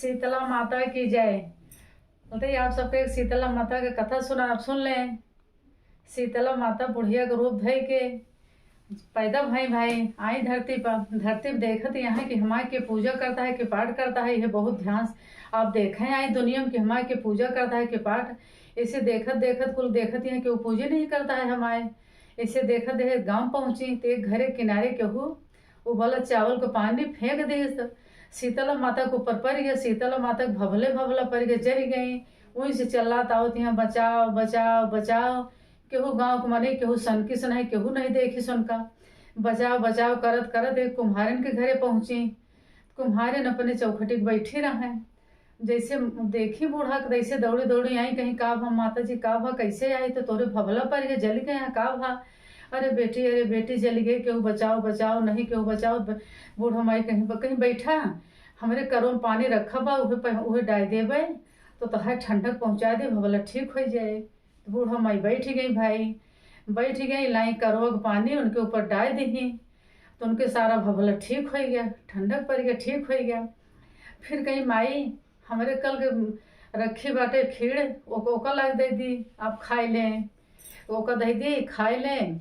शीतला माता की जय। बोलते आप सबके शीतला माता के कथा सुना, आप सुन लें। शीतला माता बुढ़िया के रूप धई के पैदा भाई आई धरती पर देखत यहाँ कि हमारे के पूजा करता है कि पाठ करता है। यह बहुत ध्यान आप देखें आई दुनिया में कि हमारे के पूजा करता है कि पाठ। इसे देखत देखत कुल देखत यहाँ कि वो पूजा नहीं करता है हमारे। इसे देखत देखत गांव पहुंची तो एक घरे किनारे केहू वो बोला चावल को पानी फेंक दी। शीतला माता को ऊपर पड़ गया। शीतला माता भभले भभला पड़ गए, जरी गई। वहीं से चलाता आवत यहाँ बचाओ बचाओ बचाओ। केहू गाँव को मने केहू सन की सुनाई, केहू नहीं देखी सुनका। बचाओ बचाओ करत करत एक कुम्हारन के घरे पहुंची। कुम्हारन अपने चौखटी बैठी रहे। जैसे देखी बूढ़ा जैसे दौड़ी दौड़ी आई, कहीं का भा माता जी का भा कैसे आई, तो तोरे भभला पड़ गए, जल गए यहाँ का भा। अरे बेटी जली गई, केहू बचाओ बचाओ नहीं केहू बचाओ। बूढ़ा माई कहीं बैठा हमरे करों में पानी रखा बा, उहे डाल देवे तो तहार ठंडक पहुँचा दे, भभला ठीक हो जाए। तो बूढ़ा माई बैठ गई भाई, बैठ गई लाई करो पानी उनके ऊपर डाल दी तो उनके सारा भभला ठीक हो गया, ठंडक पड़ गया, ठीक हो गया। फिर कहीं माई हमारे कल के रखी बाटे खीर ओका लग दे दी, आप खाए लें। ओका दे दी खाए लें।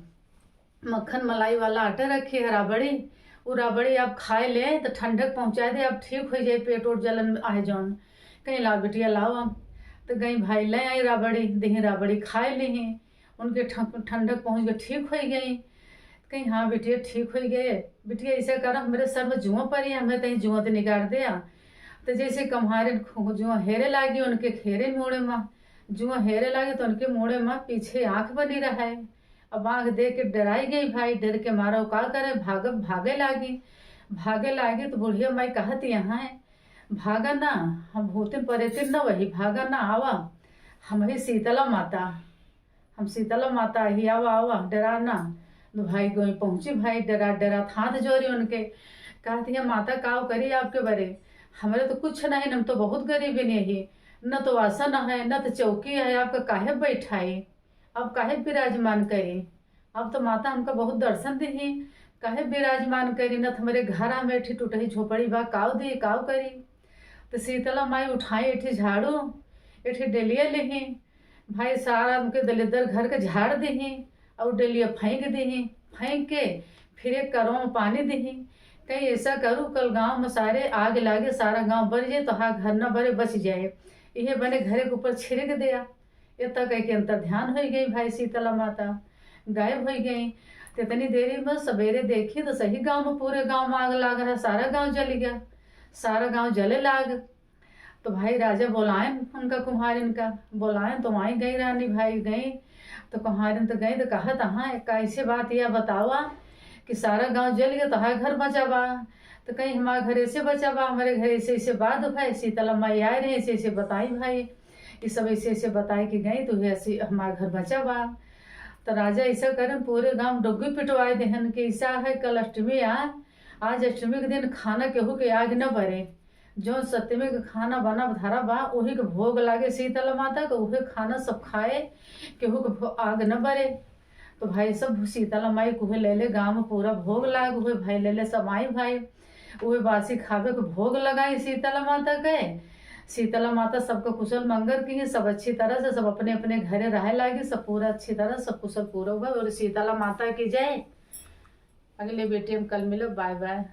मक्खन मलाई वाला आटा रखी है राबड़ी, वो राबड़ी आप खाए लें तो ठंडक पहुँचा दे, आप ठीक हो जाए, पेट ओट जलन आए जौन। कहीं ला बिटिया लाओ हम तो गई भाई ले आई राबड़ी, दही राबड़ी खाए ली, उनके ठंडक पहुँच गई, ठीक हो गई। कहीं हाँ बिटिया ठीक हो गए। बिटिया ऐसा करा मेरे सर में जुआ पड़ी, हमें कहीं जुआ तो निकाल दिया। तो जैसे कम्हारे जुआ हेरे लागी, उनके खेरे मोड़े में जुआ हेरे लागे तो उनके मोड़े में पीछे आँख बनी रहा है। अब आँख देख के डराई गई भाई, डर के मारा का करे भागे लागी तो बुढ़िया माई कहती यहाँ भागा ना, हम भूतिन परेतिन न वही भागा ना, आवा हम ही शीतला माता, हम शीतला माता ही, आवा आवा डरा ना। तो भाई गोई पहुंची भाई, डरा डरा हाथ जोड़ी उनके। कहती है माता काव करी आपके बरे, हमारे तो कुछ नहीं, हम तो बहुत गरीबी नहीं, न तो आसन है न तो चौकी है, आपका काहे बैठाई, अब काहे विराजमान करी। अब तो माता हमका बहुत दर्शन दी, काहे विराजमान करी, न तो हमारे घर में एठी टूटही झोपड़ी बा, काव दी काव करी। तो शीतला माई उठाई एठी झाड़ू, एठी डेलिया ली भाई, सारा उनके दलिदर घर के झाड़ दी और डेलिया फेंक दी, फेंक के फिर एक करों में पानी दी। कहीं ऐसा करूँ कल गांव में सारे आग लागे, सारा गांव बर जाए तो हाँ घर न बरे बच जाए, यह बने घरे के ऊपर छिड़क दिया। ये तक के अंतर ध्यान हो गई भाई, शीतला माता गायब हो गई। तो इतनी देरी में सवेरे देखी तो सही गांव में पूरे गांव में आग लग रहा, सारा गांव जल गया, सारा गांव जले लाग। तो भाई राजा बुलाए उनका कुम्हारिन का बुलाए, तो वहीं गई रानी भाई गई। तो कुम्हारिन तो गई तो कहा तहाँ कैसे बात यह बतावा कि सारा गांव जल गया, तो घर बचावा। तो कहीं हमारे घर ऐसे बचावा, हमारे घर ऐसे ऐसे बात भाई, शीतला माई आए रहे ऐसे ऐसे बताई भाई, ये सब ऐसे ऐसे बताए कि गई तो ऐसे हमारा घर बचावा। तो राजा ऐसा करें पूरे गांव डुग्गी पिटवाए देहन कि ऐसा है कल अष्टमी आज अष्टमी के दिन खाना केहू के आग न बरे, जो सप्तमी का खाना बना धारा बा वही के भोग लागे शीतला माता को, वही खाना सब खाए, केहू के आग न बरे। तो भाई सब शीतला माई को ले ले गाँव में पूरा भोग लाग, हुए भाई ले ले सब आई भाई, वही बासी खावे को भोग लगाई शीतला माता के। शीतला माता सबका कुशल मंगल की, सब अच्छी तरह से सब अपने अपने घरे रहे लागी, सब पूरा अच्छी तरह सब कुशल पूरा हुआ। और शीतला माता की जय। अगले वीडियो में कल मिलो, बाय बाय।